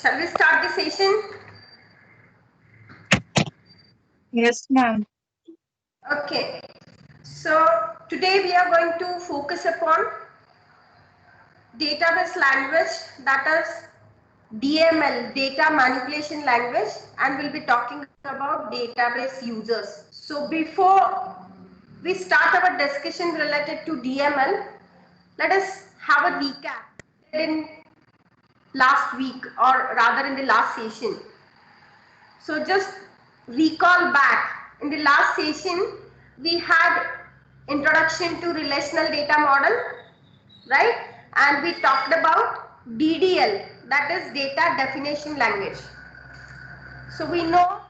Shall we start the session? Yes, ma'am. Okay. So today we are going to focus upon database language, that is DML, data manipulation language, and we'll be talking about database users. So before we start our discussion related to DML, let us have a recap in last week, or rather in the last session. So just recall back, in the last session we had introduction to relational data model, right? And we talked about DDL, that is data definition language. So we know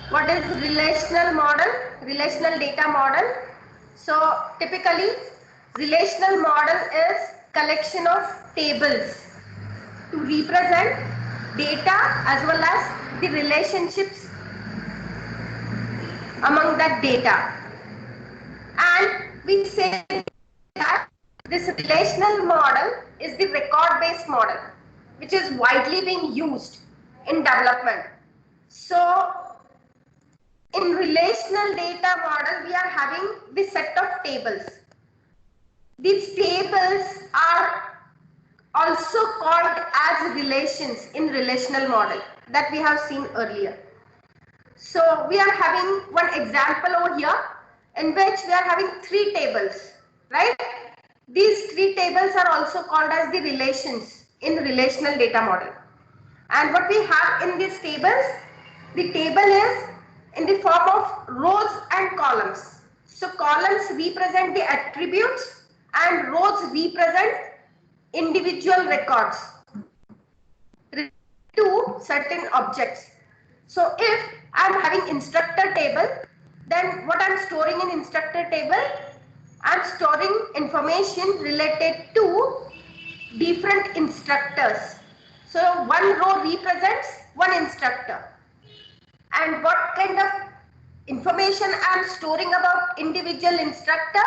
what is relational model, relational data model. So typically relational model is collection of tables to represent data as well as the relationships among that data. And we say that this relational model is the record-based model, which is widely being used in development. So in relational data model, we are having the set of tables. These tables are also called as relations in relational model that we have seen earlier. So we are having one example over here in which we are having three tables, right? These three tables are also called as the relations in relational data model. And what we have in these tables, the table is in the form of rows and columns. So columns represent the attributes and rows represent individual records to certain objects. So if I'm having instructor table, then what I'm storing in instructor table, I'm storing information related to different instructors. So one row represents one instructor. And what kind of information I'm storing about individual instructor,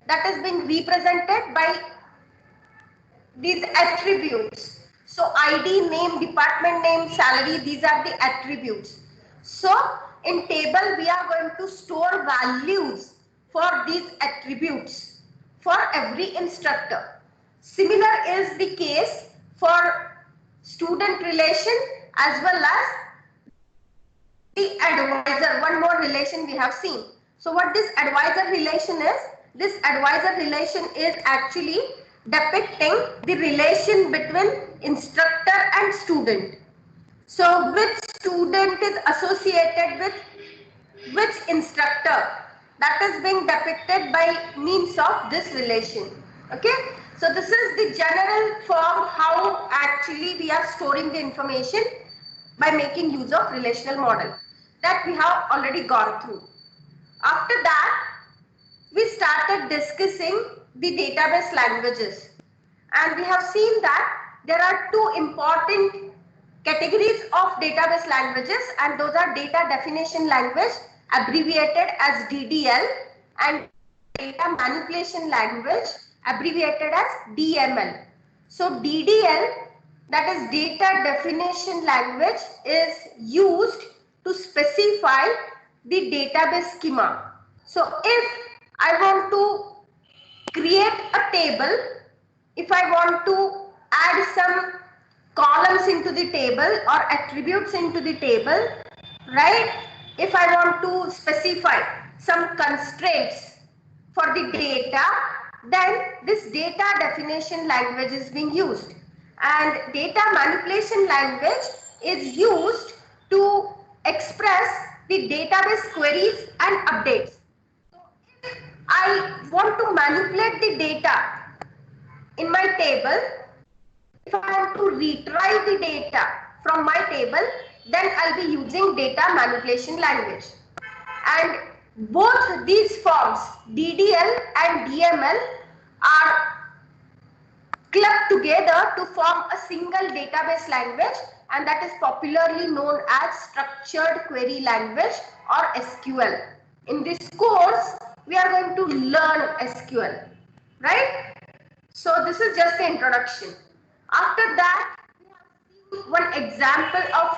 that is being represented by these attributes. So ID, name, department name, salary, these are the attributes. So in table we are going to store values for these attributes for every instructor. Similar is the case for student relation as well as the advisor. One more relation we have seen. So what this advisor relation is, this advisor relation is actually depicting the relation between instructor and student. So which student is associated with which instructor, that is being depicted by means of this relation. Okay, so this is the general form how actually we are storing the information by making use of relational model that we have already gone through. After that, we started discussing the database languages, and we have seen that there are two important categories of database languages, and those are data definition language, abbreviated as DDL, and data manipulation language, abbreviated as DML. So DDL, that is data definition language, is used to specify the database schema. So if I want to create a table, if I want to add some columns into the table or attributes into the table, right? If I want to specify some constraints for the data, then this data definition language is being used. And data manipulation language is used to express the database queries and updates. So if I want to manipulate the data in my table, if I want to retrieve the data from my table, then I'll be using data manipulation language. And both these forms, DDL and DML, are clubbed together to form a single database language, and that is popularly known as structured query language or SQL. In this course, we are going to learn SQL, right? So this is just the introduction. After that, we have seen one example of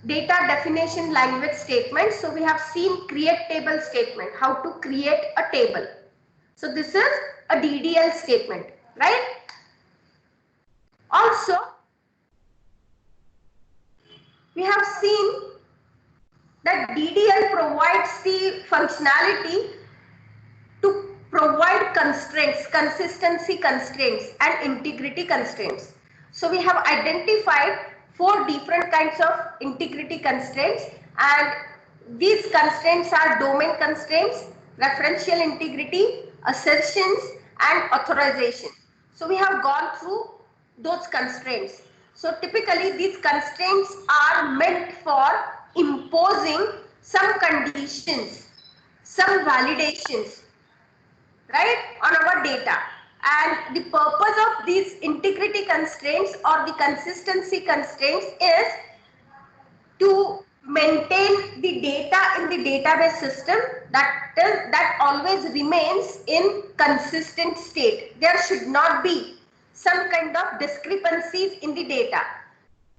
data definition language statement. So we have seen create table statement, how to create a table. So this is a DDL statement, right? Also, we have seen that DDL provides the functionality to provide constraints, consistency constraints and integrity constraints. So we have identified 4 different kinds of integrity constraints, and these constraints are domain constraints, referential integrity, assertions and authorization. So we have gone through those constraints. So typically these constraints are meant for imposing some conditions, some validations, right, on our data. And the purpose of these integrity constraints or the consistency constraints is to maintain the data in the database system that always remains in consistent state. There should not be some kind of discrepancies in the data,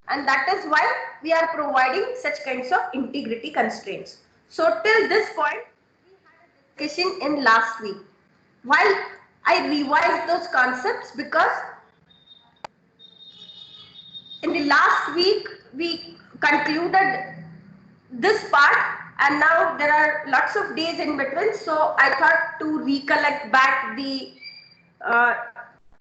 and that is why we are providing such kinds of integrity constraints. So till this point we had a discussion in last week. While I revised those concepts because in the last week we concluded this part and now there are lots of days in between, so I thought to recollect back the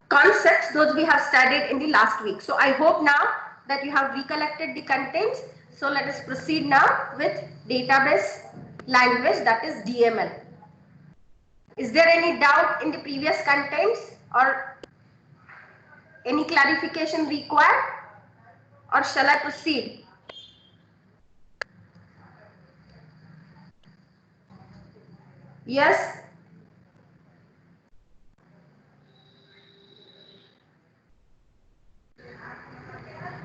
concepts those we have studied in the last week. So I hope now that you have recollected the contents. So let us proceed now with database language, that is DML. Is there any doubt in the previous contents or any clarification required, or shall I proceed? Yes?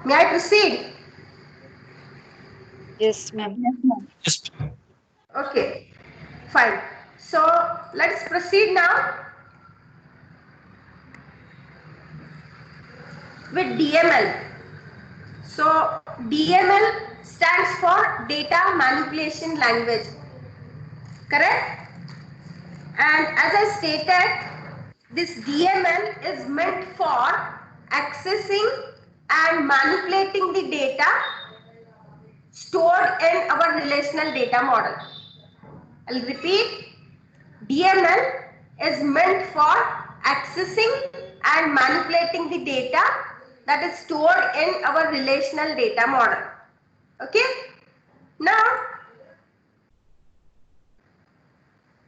May I proceed? Yes, ma'am. Yes. Okay, fine. So let's proceed now with DML. So DML stands for data manipulation language, correct? And as I stated, this DML is meant for accessing and manipulating the data stored in our relational data model. I'll repeat, DML is meant for accessing and manipulating the data that is stored in our relational data model. Okay? Now,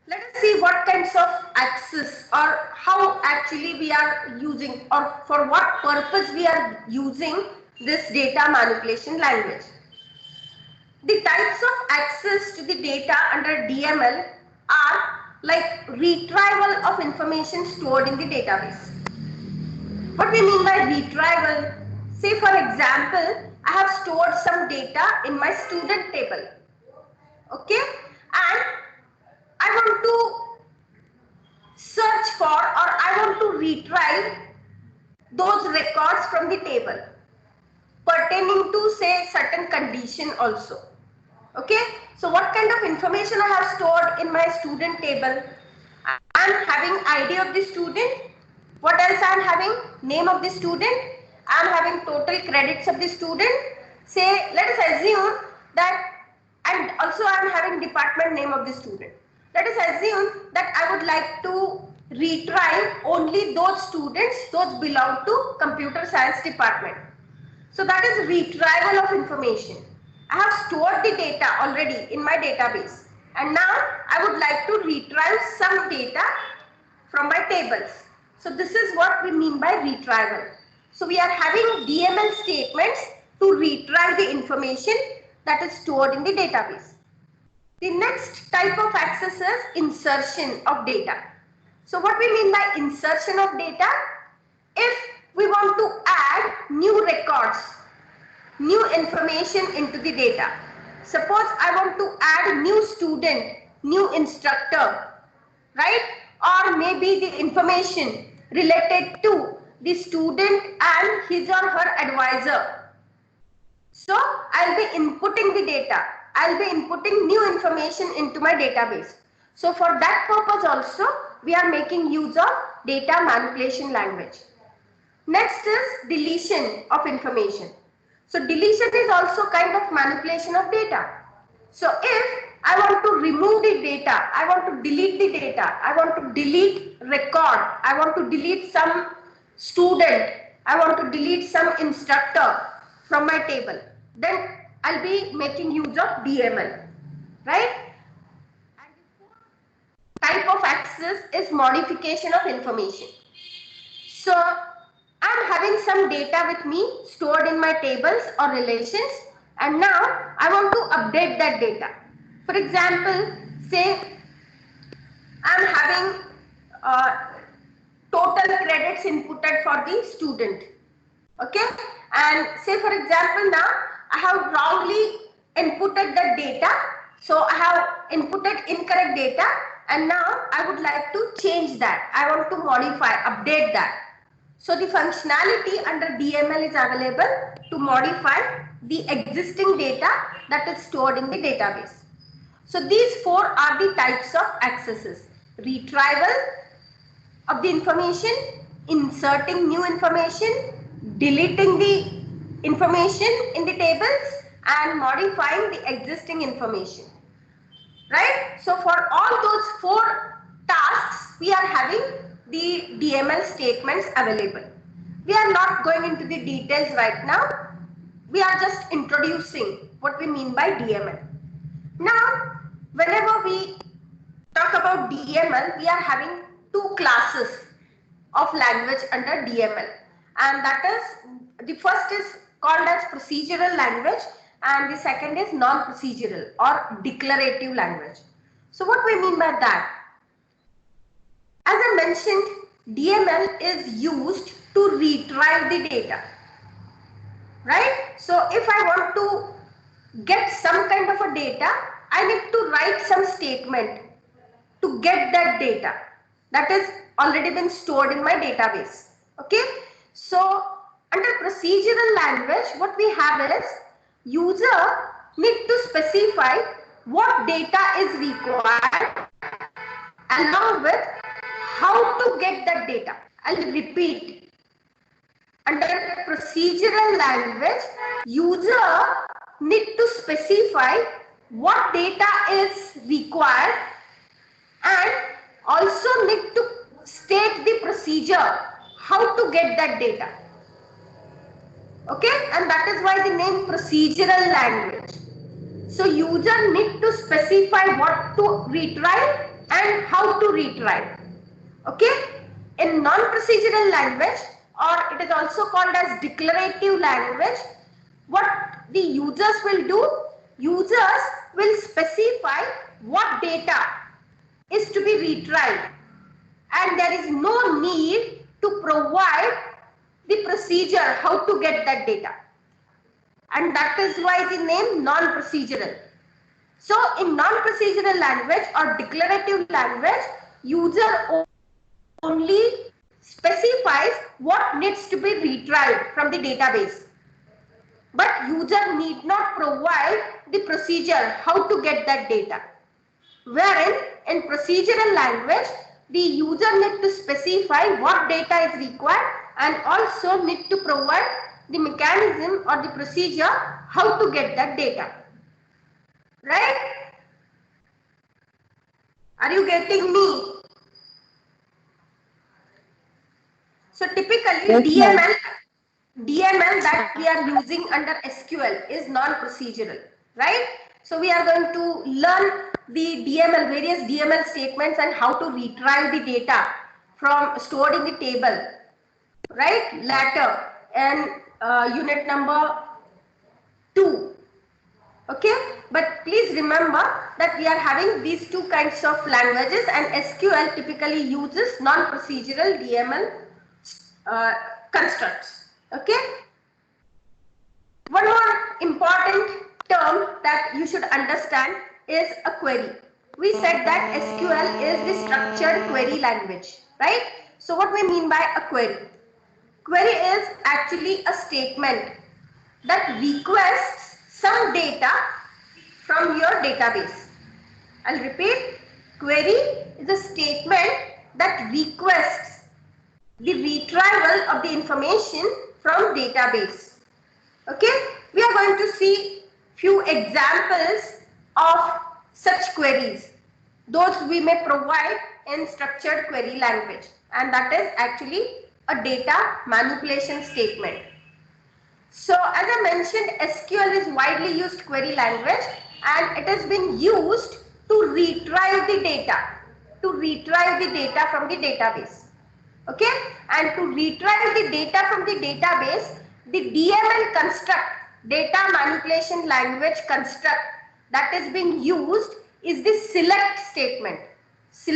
let us see what kinds of access or how actually we are using or for what purpose we are using this data manipulation language. The types of access to the data under DML are like retrieval of information stored in the database. What we mean by retrieval? Say for example, I have stored some data in my student table. Okay, and I want to search for or I want to retrieve those records from the table pertaining to say certain condition also. Okay, so what kind of information I have stored in my student table? I am having ID of the student. What else I am having? Name of the student. I am having total credits of the student. Say, let us assume that, and also I am having department name of the student. Let us assume that I would like to retrieve only those students, those belong to computer science department. So that is retrieval of information. I have stored the data already in my database and now I would like to retrieve some data from my tables. So this is what we mean by retrieval. So we are having DML statements to retrieve the information that is stored in the database. The next type of access is insertion of data. So what we mean by insertion of data? If we want to add new records, new information into the data. Suppose I want to add new student, new instructor, right? Or maybe the information related to the student and his or her advisor. So I'll be inputting the data. I'll be inputting new information into my database. So for that purpose also, we are making use of data manipulation language. Next is deletion of information. So deletion is also kind of manipulation of data. So if I want to remove the data, I want to delete the data, I want to delete record, I want to delete some student, I want to delete some instructor from my table, then I'll be making use of DML, right? And the fourth type of access is modification of information. So I'm having some data with me stored in my tables or relations, and now I want to update that data. For example, say I'm having total credits inputted for the student. Okay, and say for example now I have wrongly inputted the data, so I have inputted incorrect data, and now I would like to change that. I want to modify, update that. So the functionality under DML is available to modify the existing data that is stored in the database. So these four are the types of accesses: retrieval of the information, inserting new information, deleting the information in the tables, and modifying the existing information. Right? So for all those four tasks, we are having the DML statements available. We are not going into the details right now. We are just introducing what we mean by DML. Now, whenever we talk about DML, we are having two classes of language under DML, and that is, the first is called as procedural language and the second is non-procedural or declarative language. So what we mean by that? As I mentioned, DML is used to retrieve the data, right? So if I want to get some kind of a data, I need to write some statement to get that data that is already been stored in my database. Okay, so under procedural language, what we have is user need to specify what data is required along with how to get that data. I'll repeat. Under procedural language, user need to specify what data is required and also need to state the procedure how to get that data. Okay, and that is why the name procedural language. So user need to specify what to retrieve and how to retrieve. Okay, in non-procedural language, or it is also called as declarative language, what the users will do, users will specify what data is to be retrieved, and there is no need to provide the procedure how to get that data, and that is why the name non-procedural. So in non-procedural language or declarative language, user only specifies what needs to be retrieved from the database, but user need not provide the procedure how to get that data. Wherein in procedural language, the user need to specify what data is required and also need to provide the mechanism or the procedure how to get that data. Right? Are you getting me? So typically Yes, DML that we are using under SQL is non-procedural, right? So we are going to learn the DML, various DML statements and how to retrieve the data from stored in the table, right? Later and unit number 2. Okay, but please remember that we are having these two kinds of languages, and SQL typically uses non-procedural DML constructs. Okay, one more important term that you should understand is a query. We said that SQL is the structured query language, right? So what we mean by a query? Query is actually a statement that requests some data from your database. I'll repeat, query is a statement that requests the retrieval of the information from database. Okay, we are going to see few examples of such queries. Those we may provide in structured query language, and that is actually a data manipulation statement. So as I mentioned, SQL is widely used query language and it has been used to retrieve the data, from the database. Okay, and to retrieve the data from the database, the DML construct, data manipulation language construct, that is being used is the select statement. So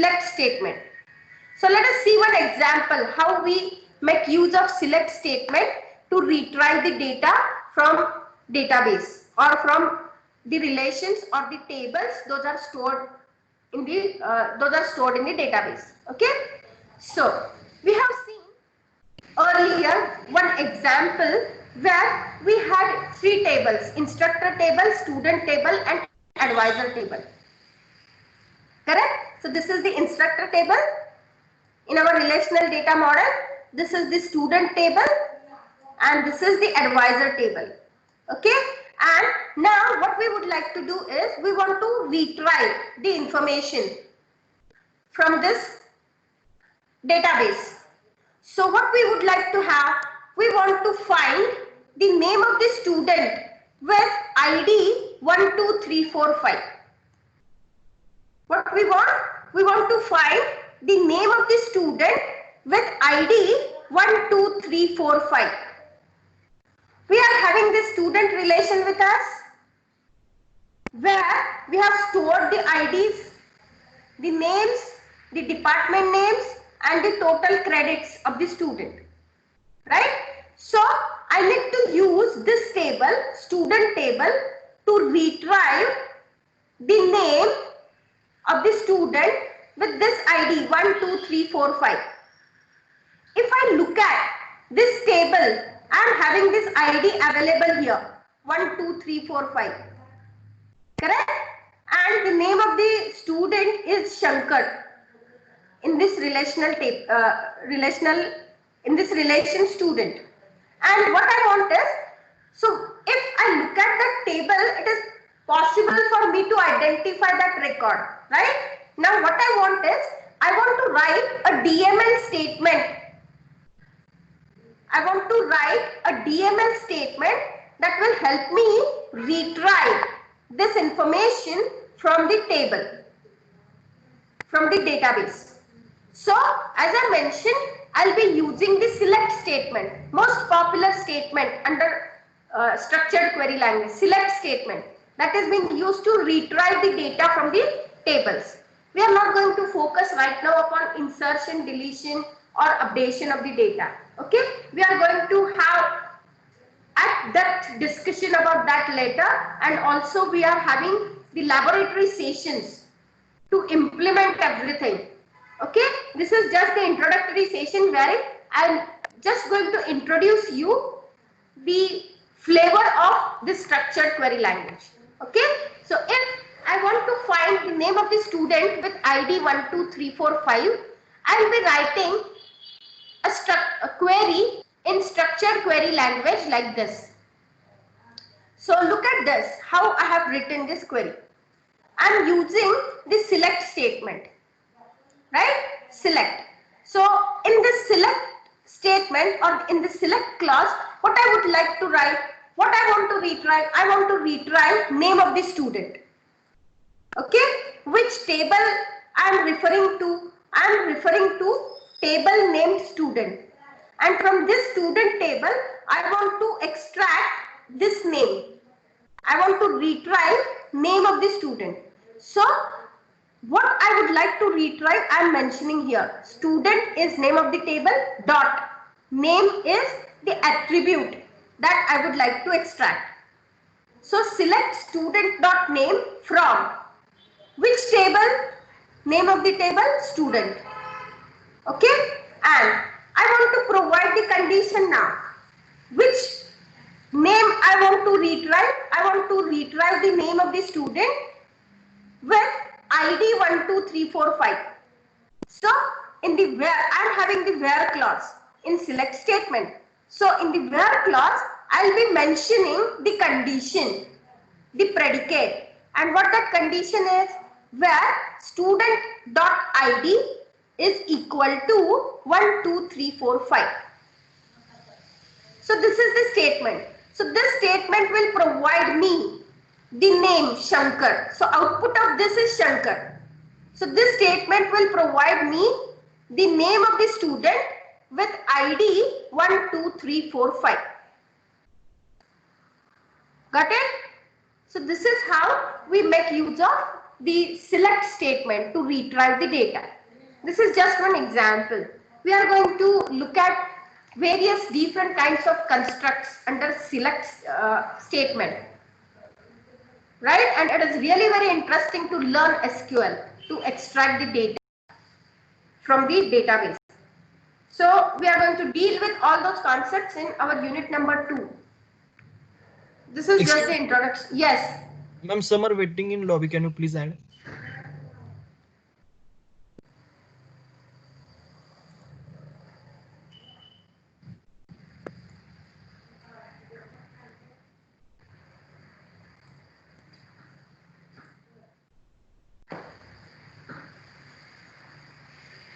let us see one example how we make use of select statement to retrieve the data from database or from the relations or the tables. Those are stored in the database. Okay, so we have seen earlier one example where we had three tables: instructor table, student table and advisor table. Correct? So this is the instructor table in our relational data model. This is the student table and this is the advisor table. Okay, and now what we would like to do is we want to retrieve the information from this database. So what we would like to have, we want to find the name of the student with ID 12345. What we want? We want to find the name of the student with ID 12345. We are having this student relation with us where we have stored the IDs, the names, the department names and the total credits of the student, right? So I need to use this table, student table, to retrieve the name of the student with this ID 12345. If I look at this table, I am having this ID available here 12345, correct? And the name of the student is Shankar in this relation student. And what I want is, so if I look at the table, it is possible for me to identify that record, right? Now what I want is, I want to write a DML statement. I want to write a DML statement that will help me retrieve this information from the table, from the database. So as I mentioned, I'll be using the select statement, most popular statement under structured query language, select statement, that is being used to retrieve the data from the tables. We are not going to focus right now upon insertion, deletion or updation of the data. Okay, we are going to have at-depth discussion about that later, and also we are having the laboratory sessions to implement everything. Okay, this is just the introductory session where I'm just going to introduce you the flavor of this structured query language. Okay, so if I want to find the name of the student with ID 12345, I'll be writing a query in structured query language like this. So look at this, how I have written this query. I'm using the select statement, right? Select. So in this select statement or in the select clause, what I would like to write, what I want to retrieve, I want to retrieve name of the student. Okay, which table I am referring to? I am referring to table named student, and from this student table I want to extract this name. I want to retrieve name of the student. So what I would like to retrieve, I am mentioning here. Student is name of the table, dot name is the attribute that I would like to extract. So select student dot name from which table? Name of the table, student. Okay, and I want to provide write the condition now. Which name I want to retrieve? I want to retrieve the name of the student with ID 1, 2, 3, 4, 5. So in the where, I am having the where clause in select statement. So in the where clause, I'll be mentioning the condition, the predicate, and what that condition is, where student dot ID is equal to 1, 2, 3, 4, 5. So this is the statement. So this statement will provide me the name Shankar. So output of this is Shankar. So this statement will provide me the name of the student with ID 1, 2, 3, 4, 5. Got it? So this is how we make use of the select statement to retrieve the data. This is just one example. We are going to look at various different kinds of constructs under select statement. Right? And it is really very interesting to learn SQL to extract the data from the database. So we are going to deal with all those concepts in our unit number 2. This is just the introduction. Yes. Ma'am, some are waiting in lobby. Can you please add?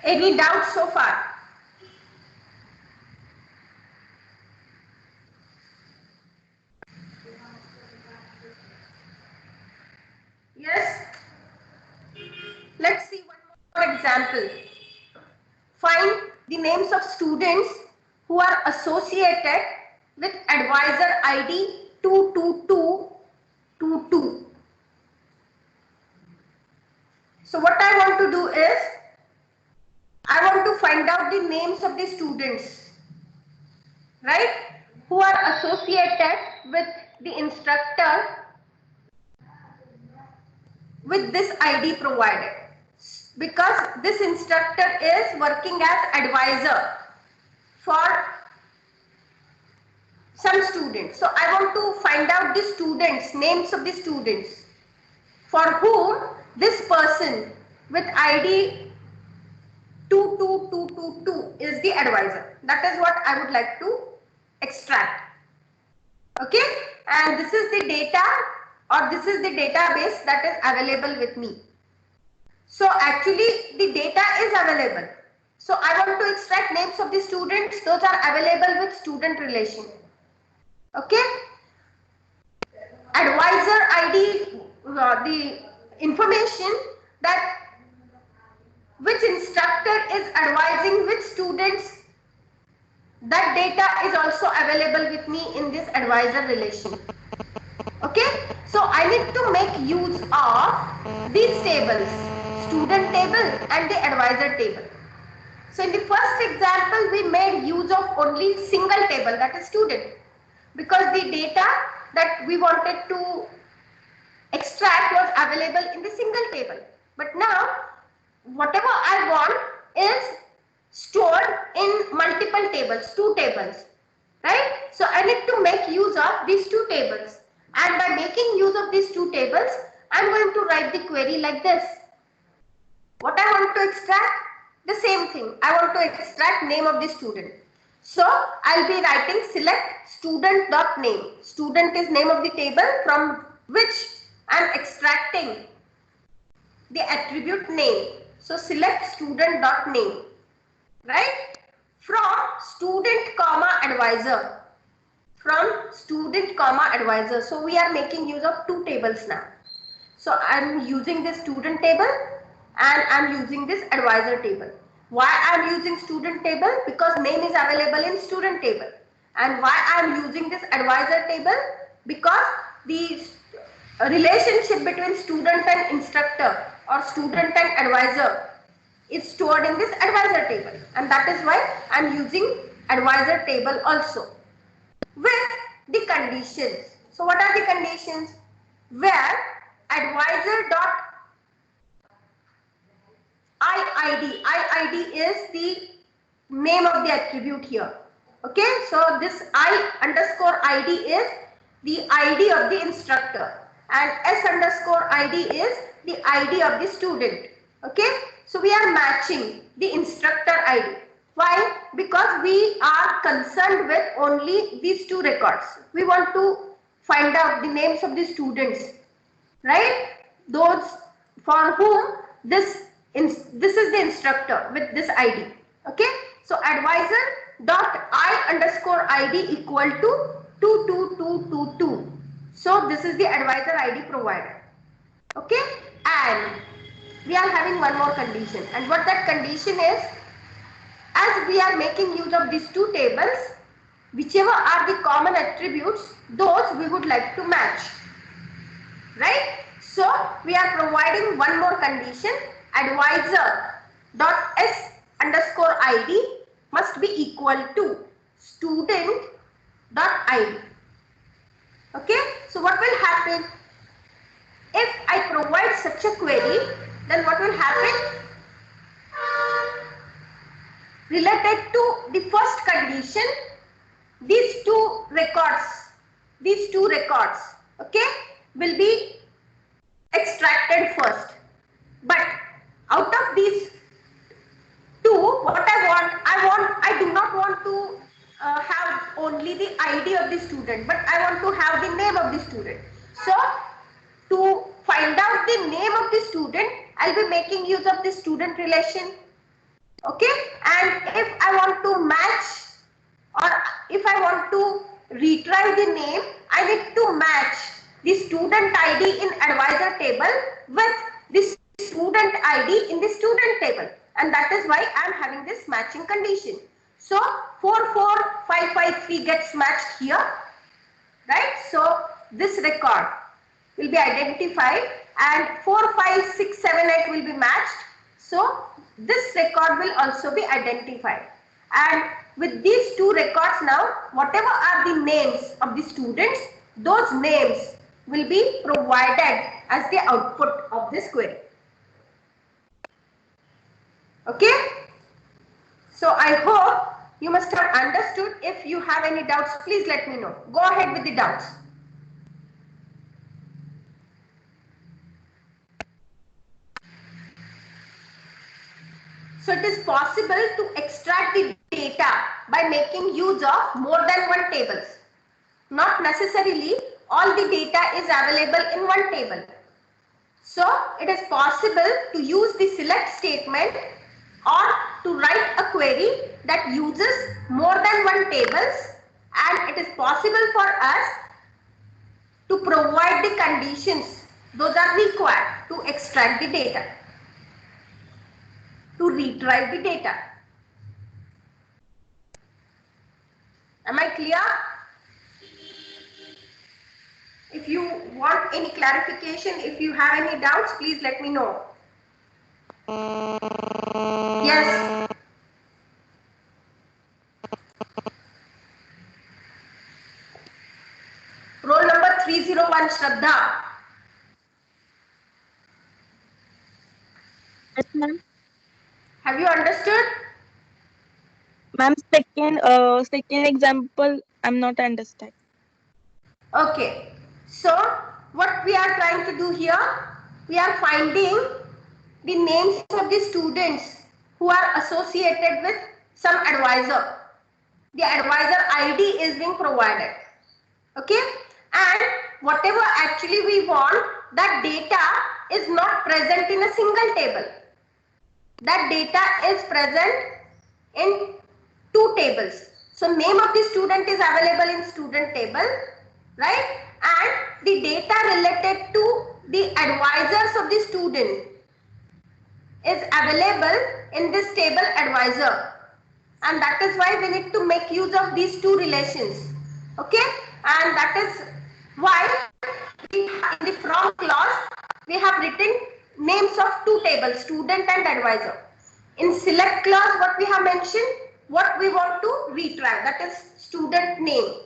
Any doubts so far? Yes. Let's see one more example. Find the names of students who are associated with advisor ID 22222. So what I want to do is, I want to find out the names of the students, right, who are associated with the instructor with this ID provided, because this instructor is working as advisor for some students. So I want to find out the students, names of the students for whom this person with ID 22222 is the advisor. That is what I would like to extract. Okay, and this is the data, or this is the database that is available with me. So actually the data is available. So I want to extract names of the students. Those are available with student relation. Okay. Advisor ID, the information that which instructor is advising which students, that data is also available with me in this advisor relation. Okay, so I need to make use of these tables, student table and the advisor table. So in the first example, we made use of only single table, that is student, because the data that we wanted to extract was available in the single table. But now, whatever I want is stored in multiple tables, 2 tables, right? So I need to make use of these 2 tables. And by making use of these 2 tables, I'm going to write the query like this. What I want to extract? The same thing. I want to extract name of the student. So I'll be writing select student.name. Student is name of the table from which I'm extracting the attribute name. So select student.name, right? From student comma advisor. From student comma advisor. So we are making use of 2 tables now. So I'm using this student table and I'm using this advisor table. Why I'm using student table? Because name is available in student table. And why I'm using this advisor table? Because the relationship between student and instructor or student and advisor is stored in this advisor table. And that is why I'm using advisor table also with the conditions. So what are the conditions? Where advisor dot IID is the name of the attribute here. Okay, so this I_id is the ID of the instructor and S_id is the ID of the student. Okay, so we are matching the instructor ID. Why? Because we are concerned with only these two records. We want to find out the names of the students, right? Those for whom this is the instructor with this ID. Okay, so advisor dot I_id equal to 22222. So this is the advisor ID provided. Okay, and we are having one more condition, and what that condition is, as we are making use of these two tables, whichever are the common attributes, those we would like to match, right? So we are providing one more condition, advisor dot S_id must be equal to student dot ID. Okay, so what will happen if I provide such a query? Then what will happen? Related to the first condition, these two records, okay, will be extracted first. But out of these two, what I do not want to have only the ID of the student, but I want to have the name of the student. So to find out the name of the student, I'll be making use of the student relation. Okay, and if I want to match, or if I want to retry the name, I need to match the student ID in advisor table with the student ID in the student table, and that is why I am having this matching condition. So 44553 gets matched here, right? So this record will be identified and 45678 will be matched. So this record will also be identified, and with these two records now, whatever are the names of the students, those names will be provided as the output of this query. Okay, so I hope you must have understood. If you have any doubts, please let me know. Go ahead with the doubts. So it is possible to extract the data by making use of more than one tables. Not necessarily all the data is available in one table. So it is possible to use the select statement or to write a query that uses more than one tables, and it is possible for us to provide the conditions those are required to extract the data, to retrieve the data. Am I clear? If you want any clarification, if you have any doubts, please let me know. Yes. Roll number 301, Shraddha. Yes, ma'am. Have you understood? Ma'am, second example, I'm not understand. Okay. So what we are trying to do here, we are finding the names of the students who are associated with some advisor. The advisor ID is being provided. Okay, and whatever actually we want, that data is not present in a single table. That data is present in two tables. So name of the student is available in student table, right? And the data related to the advisors of the student is available in this table advisor, and that is why we need to make use of these two relations. Okay, and that is why in the from clause we have written names of two tables, student and advisor. In select clause, what we have mentioned, what we want to retrieve, that is student name.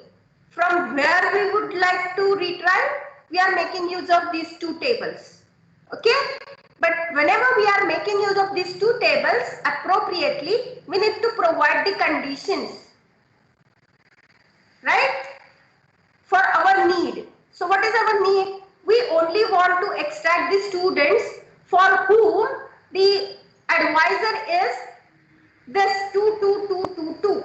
From where we would like to retrieve, we are making use of these two tables. Okay, but whenever we are making use of these two tables appropriately, we need to provide the conditions. right? For our need. So what is our need? We only want to extract the students for whom the advisor is this 22222.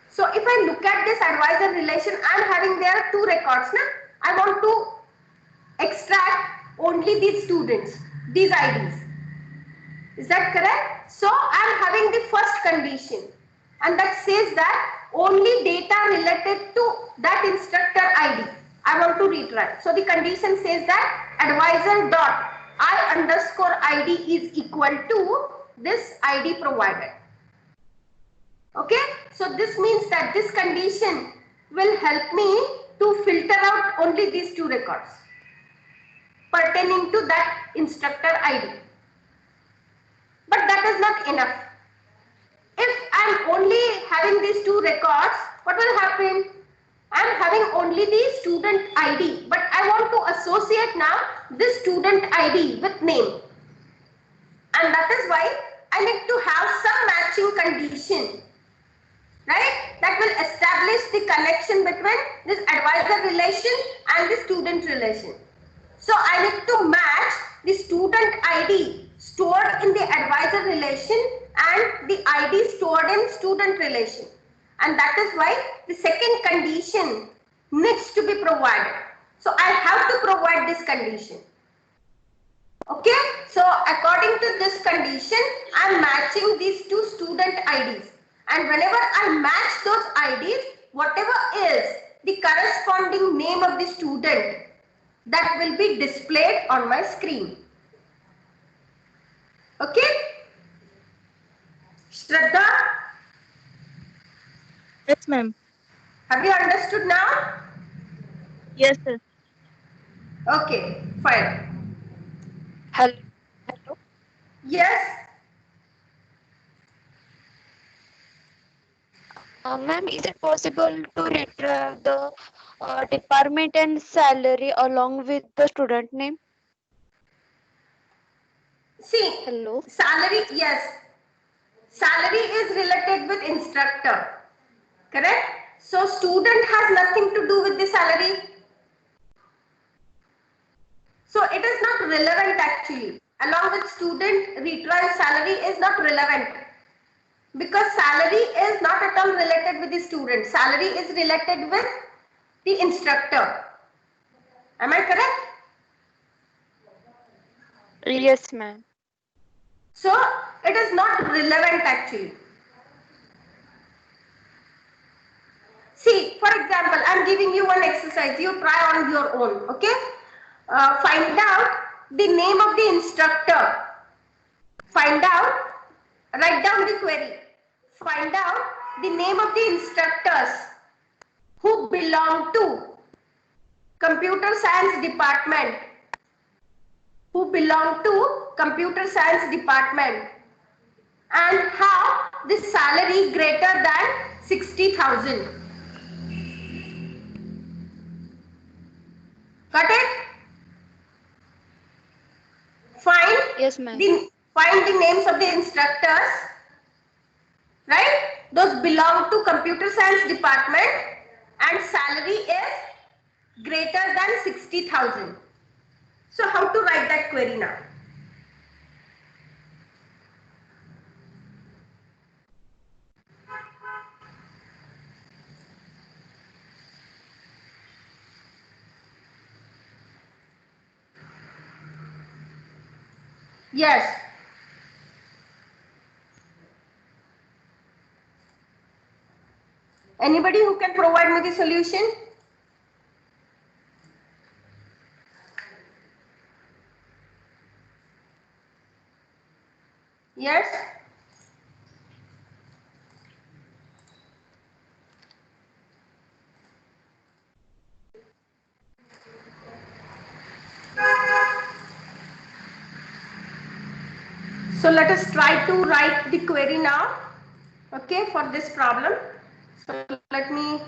So if I look at this advisor relation, I am having there 2 records. Now I want to extract only these students, these IDs. Is that correct? So I am having the first condition, and that says that only data related to that instructor ID I want to retry. So the condition says that advisor dot I underscore ID is equal to this ID provided. Okay, so this means that this condition will help me to filter out only these 2 records pertaining to that instructor ID. But that is not enough. If I am only having these 2 records, what will happen? I am having only the student ID, but I want to associate now this student ID with name. And that is why I need to have some matching condition, right? That will establish the connection between this advisor relation and the student relation. So I need to match the student ID stored in the advisor relation and the ID stored in student relation. And that is why the second condition needs to be provided. So I have to provide this condition. Okay, so according to this condition, I am matching these 2 student IDs. And whenever I match those IDs, whatever is the corresponding name of the student, that will be displayed on my screen. Okay? Shraddha, Yes, ma'am. have you understood now? Yes, sir. Okay, fine. Hello. Yes, Ma'am, is it possible to retrieve the department and salary along with the student name? see, Hello. salary, yes. Salary is related with instructor, correct? So student has nothing to do with the salary. So it is not relevant actually. Along with student, retrieve salary is not relevant. Because salary is not at all related with the student. Salary is related with the instructor. Am I correct? Yes, ma'am. So it is not relevant actually. See, for example, I am giving you one exercise. You try on your own. Okay. Find out the name of the instructor. Find out. Write down the query. Find out the name of the instructors who belong to computer science department, and have the salary greater than 60,000. Got it? Yes, ma'am. Find the names of the instructors, right? Those belong to computer science department and salary is greater than 60,000. So how to write that query now? Yes. Anybody who can provide me the solution? Yes. So let us try to write the query now, okay, for this problem. So let me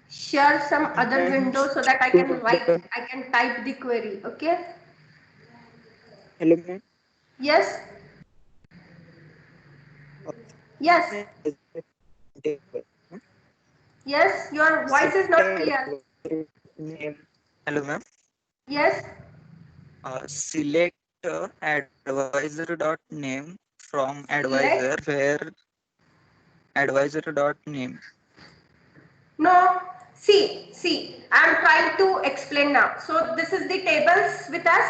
share some other window so that I can type the query, okay? Hello, ma'am. Yes. Yes. Yes, your voice is not clear. Name. Hello, ma'am. Yes. Select advisor dot name from advisor Select. where advisor dot name. No. See, I'm trying to explain now. So this is the tables with us,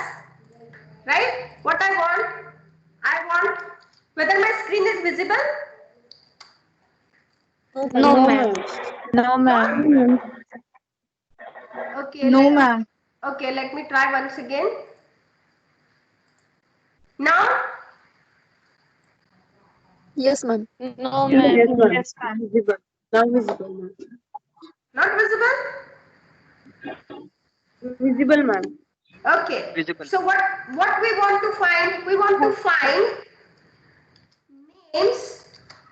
right? What I want whether my screen is visible. No, ma'am. No, ma'am. No? Okay, No, ma'am. okay, let me try once again. Now, Yes, ma'am. No, ma'am. Yes, ma'am. Visible. Now visible, ma'am. not visible? Visible, ma'am. Okay. Visible. So what we want to find? We want to find names.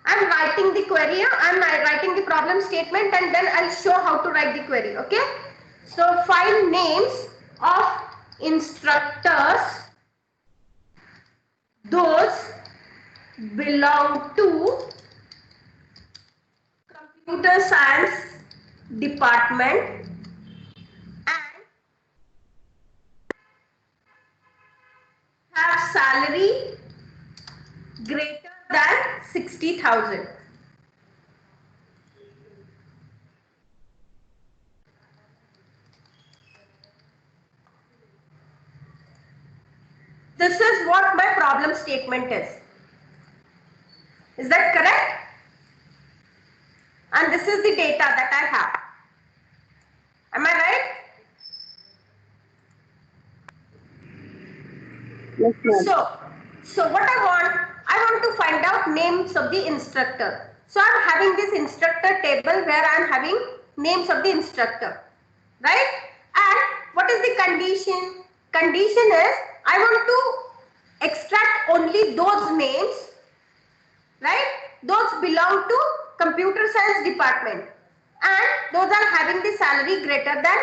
I'm writing the query. I'm writing the problem statement, and then I'll show how to write the query. Okay. So find names of instructors. Those belong to computer science department and have salary greater than 60,000. This is what my problem statement is. Is that correct? And this is the data that I have. Am I right? Yes, ma'am. So what I want to find out names of the instructor. So I'm having this instructor table where I'm having names of the instructor, right? And what is the condition? Condition is I want to extract only those names, right? Those belong to computer science department and those are having the salary greater than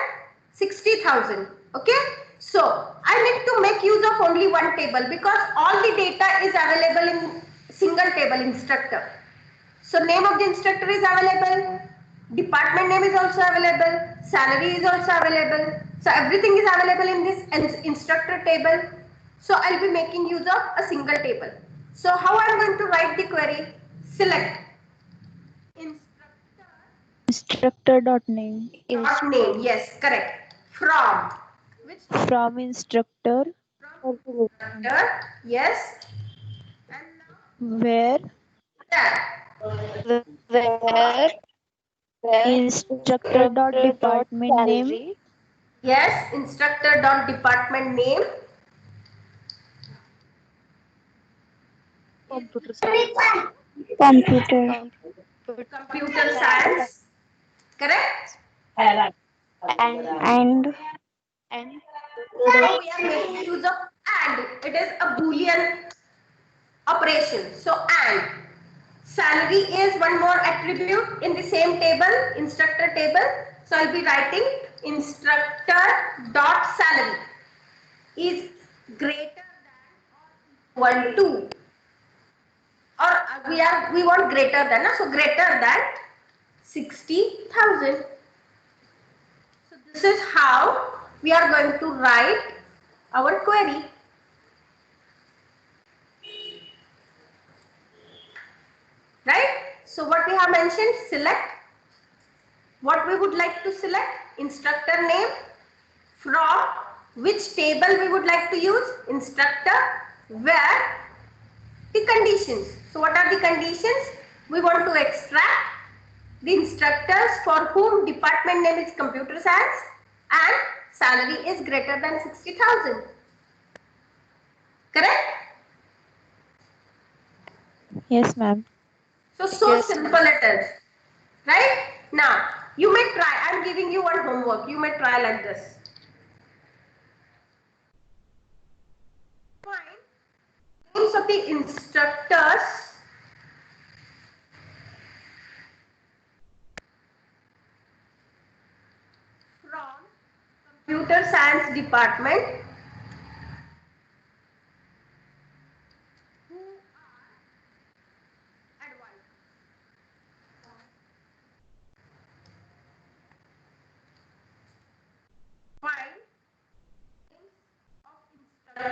60,000. Okay. So I need to make use of only one table because all the data is available in single table instructor. So name of the instructor is available, department name is also available, salary is also available. So everything is available in this instructor table. So I'll be making use of a single table. So how I'm going to write the query? Select instructor Instructor dot name dot name. Yes, correct. From which from instructor instructor? Yes. And where now Where instructor dot instructor dot department name salary yes, instructor dot department name. Computer science. computer Computer science. Correct? and and and Now we are making use of and. It is a boolean operation. So and. Salary is one more attribute in the same table, instructor table. So I'll be writing instructor dot salary is greater than or equal to, or we want greater than, so greater than 60,000. So this is how we are going to write our query. Right? So what we have mentioned, select what we would like to select, instructor name, from which table we would like to use, instructor, where, the conditions. So what are the conditions? We want to extract the instructors for whom department name is computer science and salary is greater than 60,000. Correct? yes ma'am. So yes, simple it is. Right? Now, you may try. I'm giving you one homework. You may try like this. Find names of the instructors from computer science department who are advised.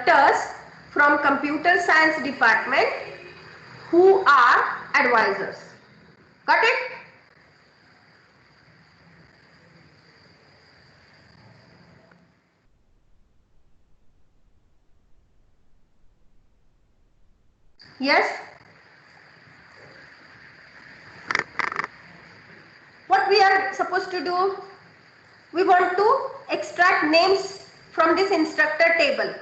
instructors from computer science department who are advisors. Got it? Yes? What we are supposed to do? We want to extract names from this instructor table.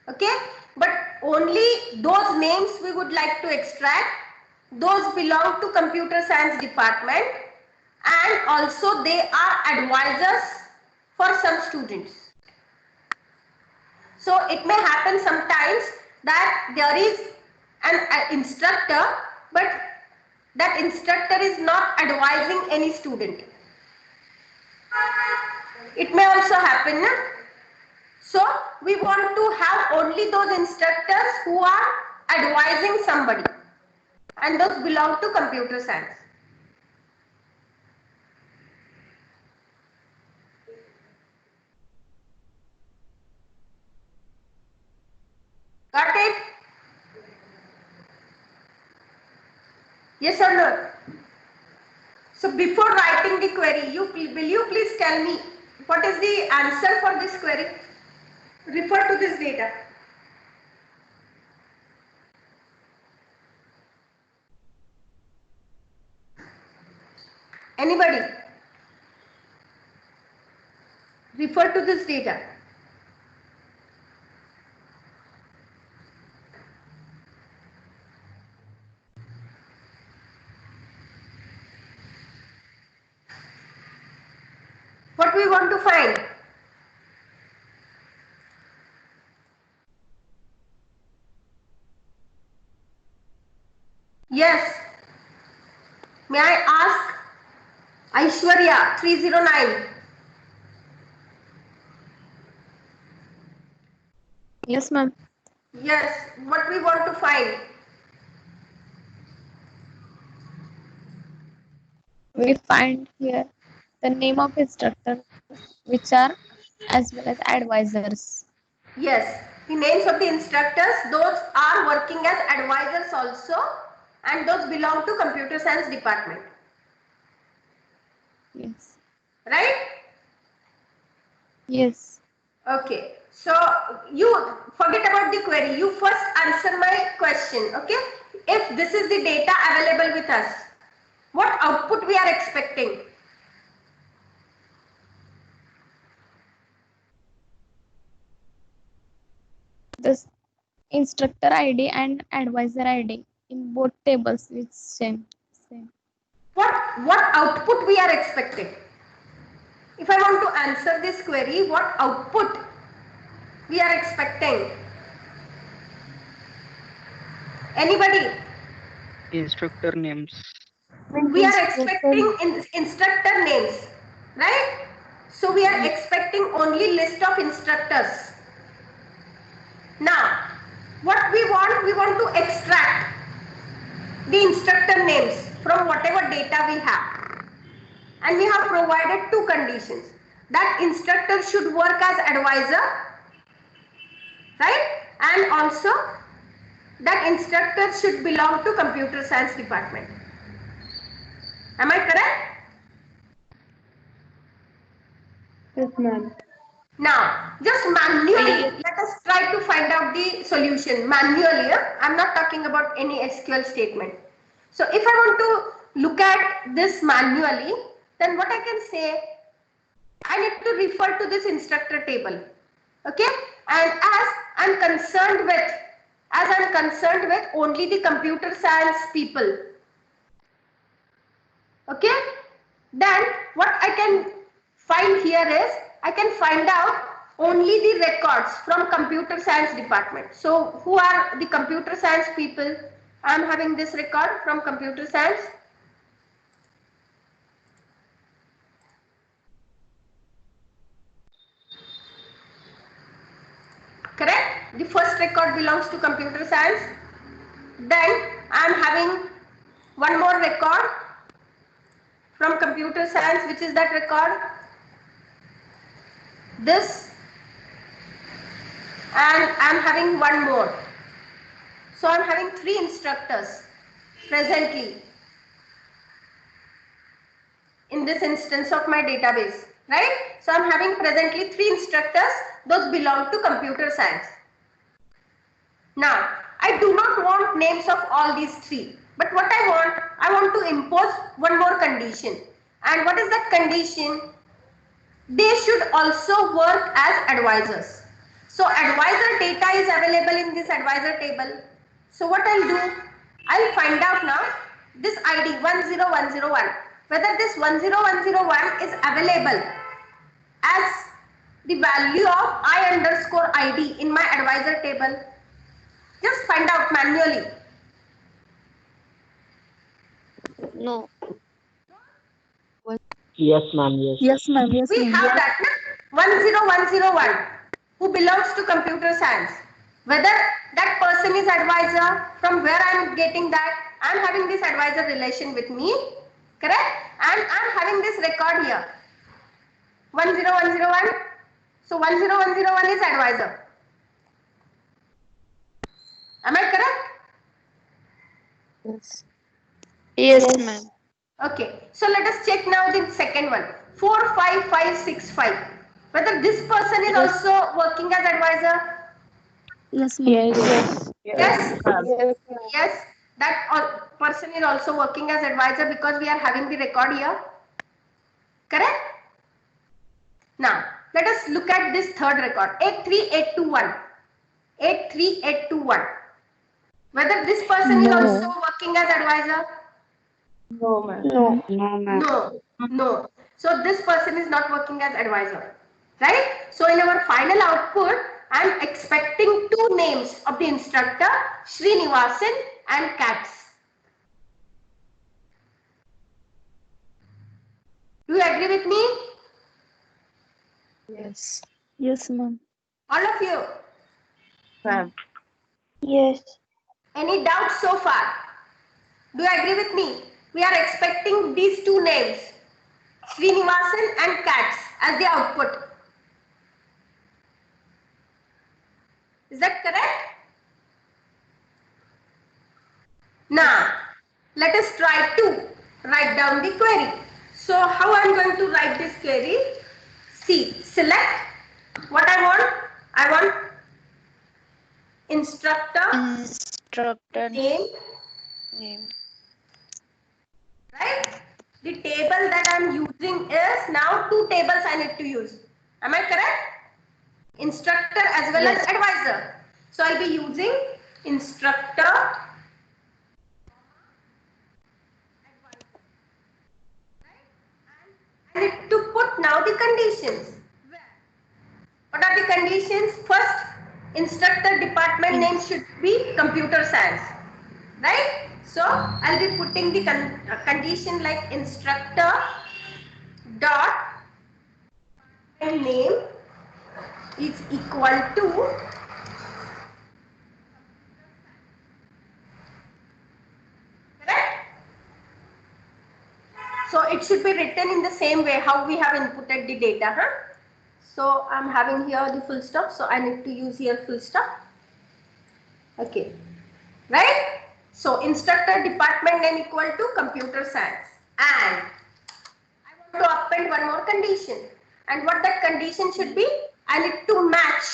Okay? But only those names we would like to extract, those belong to computer science department, and also they are advisors for some students. So it may happen sometimes that there is an instructor, but that instructor is not advising any student. It may also happen. Na? So we want to have only those instructors who are advising somebody, and those belong to computer science. Got it? Yes or no? So before writing the query, will you please tell me what is the answer for this query? Refer to this data. Anybody? Refer to this data. What we want to find? Yes. May I ask Aishwarya 309? Yes, ma'am. Yes. What we want to find? We find here the name of instructors, which are as well as advisors. Yes. The names of the instructors, those are working as advisors also, and those belong to computer science department. Yes. Right? Yes. Okay. So you forget about the query. You first answer my question. Okay. If this is the data available with us, what output we are expecting? This instructor ID and advisor ID in both tables is same. What output we are expecting? If I want to answer this query, what output we are expecting? Anybody? Instructor names. We are expecting instructor names, right? So we are expecting only list of instructors. Now, what we want to extract the instructor names from whatever data we have. And we have provided two conditions. That instructor should work as advisor, right? And also that instructor should belong to computer science department. Am I correct? Yes, ma'am. Now, just manually, let us try to find out the solution manually. I'm not talking about any SQL statement. So if I want to look at this manually, then what I can say, I need to refer to this instructor table. Okay? And as I'm concerned with only the computer science people. Okay? Then what I can find here is, I can find out only the records from computer science department. So who are the computer science people? I am having this record from computer science. Correct? The first record belongs to computer science. Then I am having one more record from computer science, which is that record. This and I'm having one more. So I'm having 3 instructors presently in this instance of my database, right? So I'm having presently 3 instructors, those belong to computer science. Now, I do not want names of all these 3, but what I want to impose one more condition. And what is that condition? They should also work as advisors. So advisor data is available in this advisor table. So what I'll do, I'll find out now this ID 10101, whether this 10101 is available as the value of I_ID in my advisor table. Just find out manually. No. Yes, ma'am. Yes. Yes, ma'am. Yes, We ma'am. have that, na? 10101 who belongs to computer science. Whether that person is advisor, from where I am getting that, I am having this advisor relation with me, correct? And I am having this record here, 10101. So 10101 is advisor. Am I correct? Yes. Yes, ma'am. Okay, so let us check now the second one, 45565. Whether this person is also working as advisor. Yes, ma'am. Yes. Yes. Yes. Yes, that person is also working as advisor because we are having the record here. Correct? Now, let us look at this third record, 83821. 83821. Whether this person is No. also working as advisor? No, ma'am. No. No, ma'am. No, no. So this person is not working as advisor, right? So in our final output, I am expecting 2 names of the instructor, Srinivasan and Katz. Do you agree with me? Yes. Yes, ma'am. All of you? Ma'am. Yes. Any doubts so far? Do you agree with me? We are expecting these 2 names, Srinivasan and Katz, as the output. Is that correct? Now, let us try to write down the query. So, how I am going to write this query? See, select what I want. I want instructor Instructor name, name. right? The table that I am using is now 2 tables I need to use. Am I correct? Instructor as well as advisor. So I'll be using instructor, I need to put now the conditions. What are the conditions? First, instructor department name should be computer science, right? So I'll be putting the condition like instructor dot name is equal to correct. So it should be written in the same way how we have inputted the data, huh? So I'm having here the full stop, so I need to use here full stop. Okay, right? So instructor department name equal to computer science, and I want to append one more condition. And what that condition should be? I need to match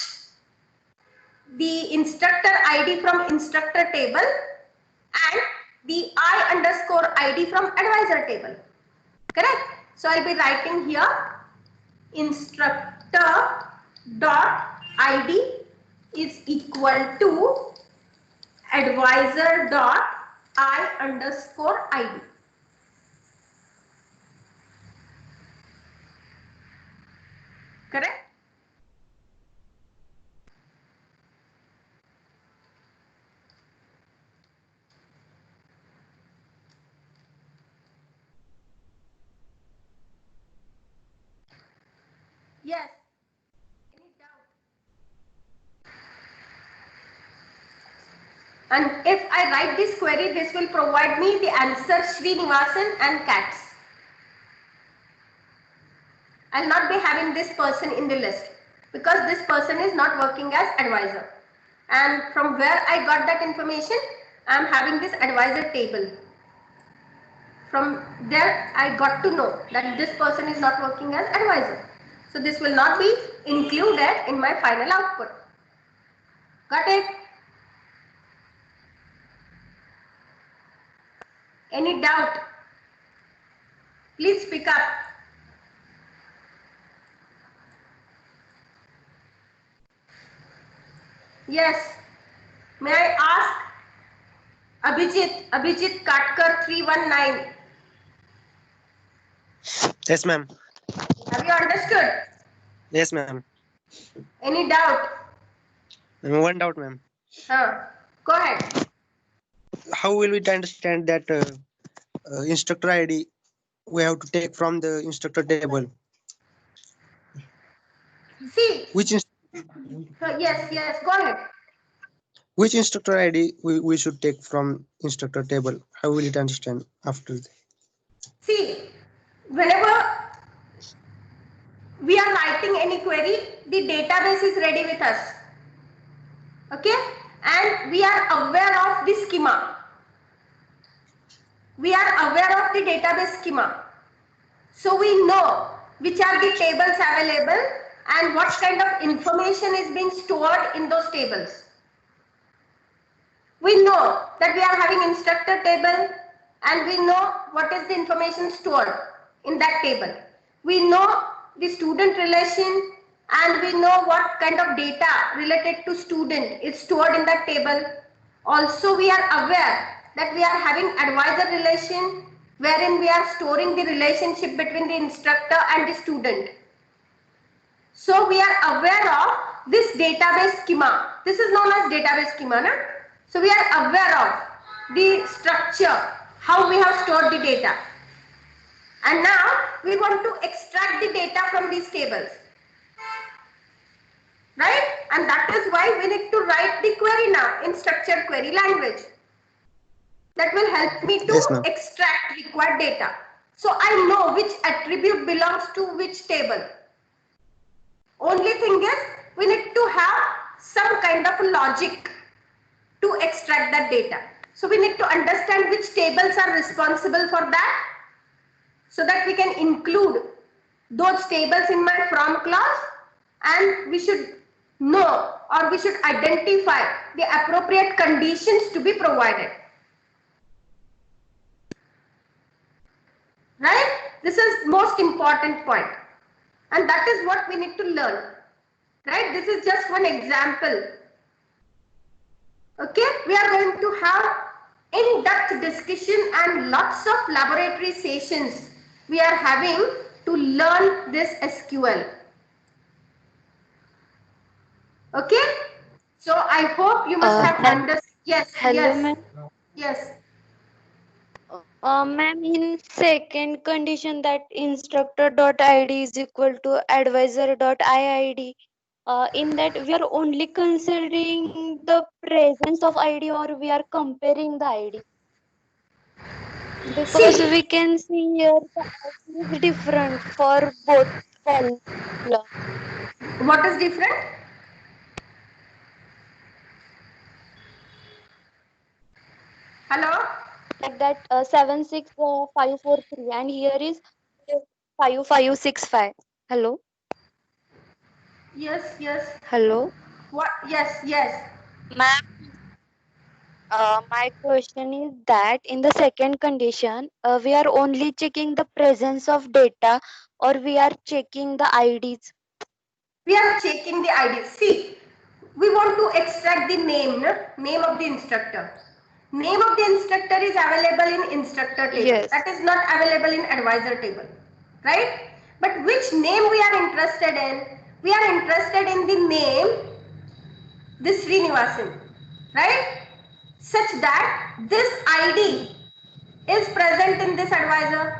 the instructor ID from instructor table and the I_ID from advisor table. Correct? So I'll be writing here instructor dot ID is equal to advisor dot I_ID. Correct? Yes. Any doubt? And if I write this query, this will provide me the answer Srinivasan and Katz. I'll not be having this person in the list. because this person is not working as advisor. And from where I got that information, I am having this advisor table. From there, I got to know that this person is not working as advisor. So this will not be included in my final output. Got it? Any doubt? Please speak up. Yes. May I ask Abhijit Katkar 319. Yes, ma'am. Have you understood? Yes, ma'am. Any doubt? One doubt, ma'am. Go ahead. How will we understand that instructor ID we have to take from the instructor table? See. Which Yes, go ahead. which instructor ID we should take from instructor table? How will it understand after that? See, whenever we are writing any query, the database is ready with us. Okay? And we are aware of the schema. We are aware of the database schema. So we know which are the tables available and what kind of information is being stored in those tables. We know that we are having instructor table and we know what is the information stored in that table. We know the student relation and we know what kind of data related to student is stored in that table. Also, we are aware that we are having advisor relation wherein we are storing the relationship between the instructor and the student. So we are aware of this database schema. This is known as database schema. Na? So we are aware of the structure, how we have stored the data. And now we want to extract the data from these tables. Right? And that is why we need to write the query now in structured query language. That will help me to extract required data. So I know which attribute belongs to which table. Only thing is we need to have some kind of logic to extract that data. So we need to understand which tables are responsible for that so that we can include those tables in my from clause, and we should know or we should identify the appropriate conditions to be provided. Right? This is most important point. And that is what we need to learn. Right? This is just one example. Okay? We are going to have in-depth discussion and lots of laboratory sessions we are having to learn this SQL. Okay? So I hope you must have understood. Yes, hello, yes. Ma'am, in second condition that instructor.id is equal to advisor.iid, in that we are only considering the presence of ID or we are comparing the ID? Because we can see here the ID is different for both columns. What is different? Hello? Like that 76543 and here is 5565. Hello? Yes. Hello? What? Yes. Ma'am, my question is that in the second condition, we are only checking the presence of data or we are checking the IDs? We are checking the ID. See, we want to extract the name of the instructor. Name of the instructor is available in instructor table. Yes. That is not available in advisor table. Right? But which name we are interested in? We are interested in the name, this Srinivasan. Right? Such that this ID is present in this advisor.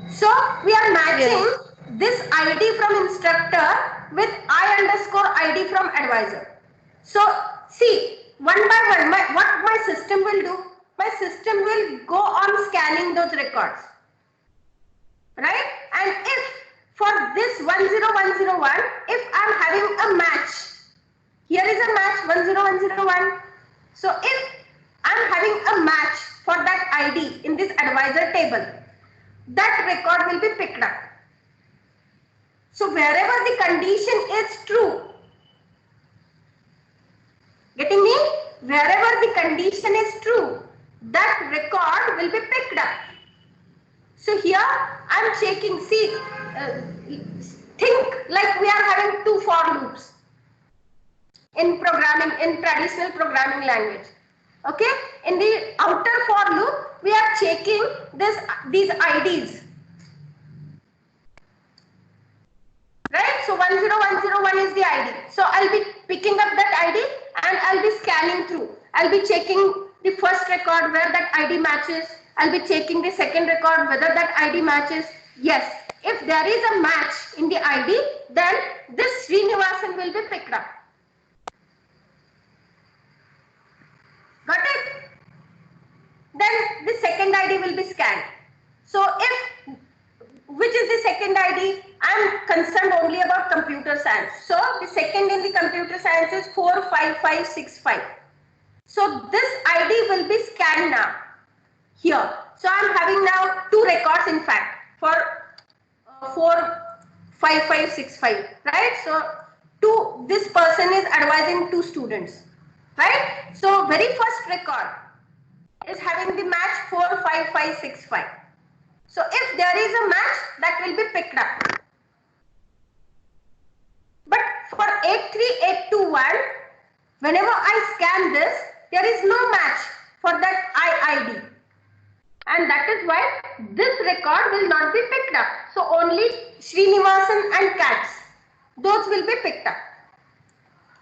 So we are matching this ID from instructor with I_ID from advisor. So see, one by one, what my system will do? My system will go on scanning those records. Right? And if for this 10101, if I'm having a match, here is a match 10101. So if I'm having a match for that ID in this advisor table, that record will be picked up. So wherever the condition is true, getting me? Wherever the condition is true, that record will be picked up. So here I'm checking, see, think like we are having two for loops in programming, in traditional programming language. Okay, in the outer for loop, we are checking these IDs. Right, so 10101 is the ID. So I'll be picking up that ID and I'll be scanning through. I'll be checking the first record where that ID matches. I'll be checking the second record whether that ID matches. Yes, if there is a match in the ID, then this Srinivasan will be picked up. Got it? Then the second ID will be scanned. So if, which is the second ID? I'm concerned only about computer science. So the second in the computer science is 45565. So this ID will be scanned now here. So I'm having now two records in fact for 45565, right? So this person is advising two students, right? So very first record is having the match 45565. So if there is a match, that will be picked up. But for 83821, whenever I scan this, there is no match for that ID. And that is why this record will not be picked up. So only Srinivasan and Katz, those will be picked up.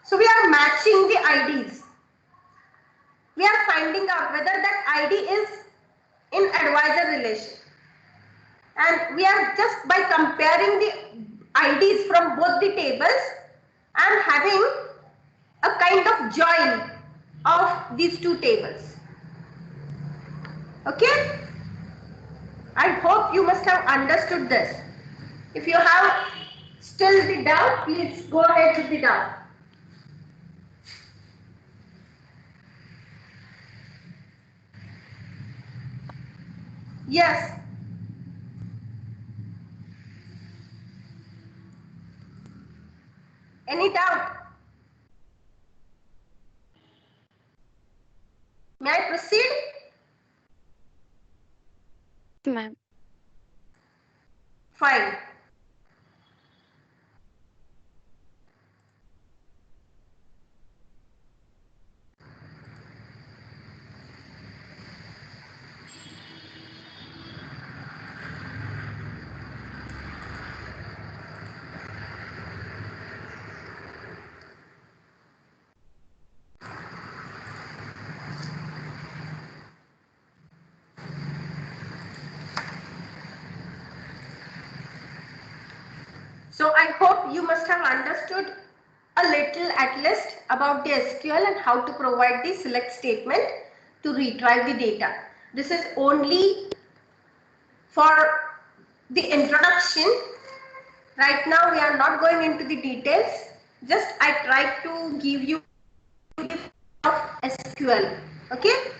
So we are matching the IDs. We are finding out whether that ID is in advisor relation. And we are just by comparing the IDs from both the tables and having a kind of join of these two tables. Okay? I hope you must have understood this. If you have still the doubt, please go ahead with the doubt. Yes. Any doubt? May I proceed? Ma'am. Fine. So I hope you must have understood a little at least about the SQL and how to provide the select statement to retrieve the data. This is only for the introduction. Right now we are not going into the details. Just I tried to give you the of SQL. Okay.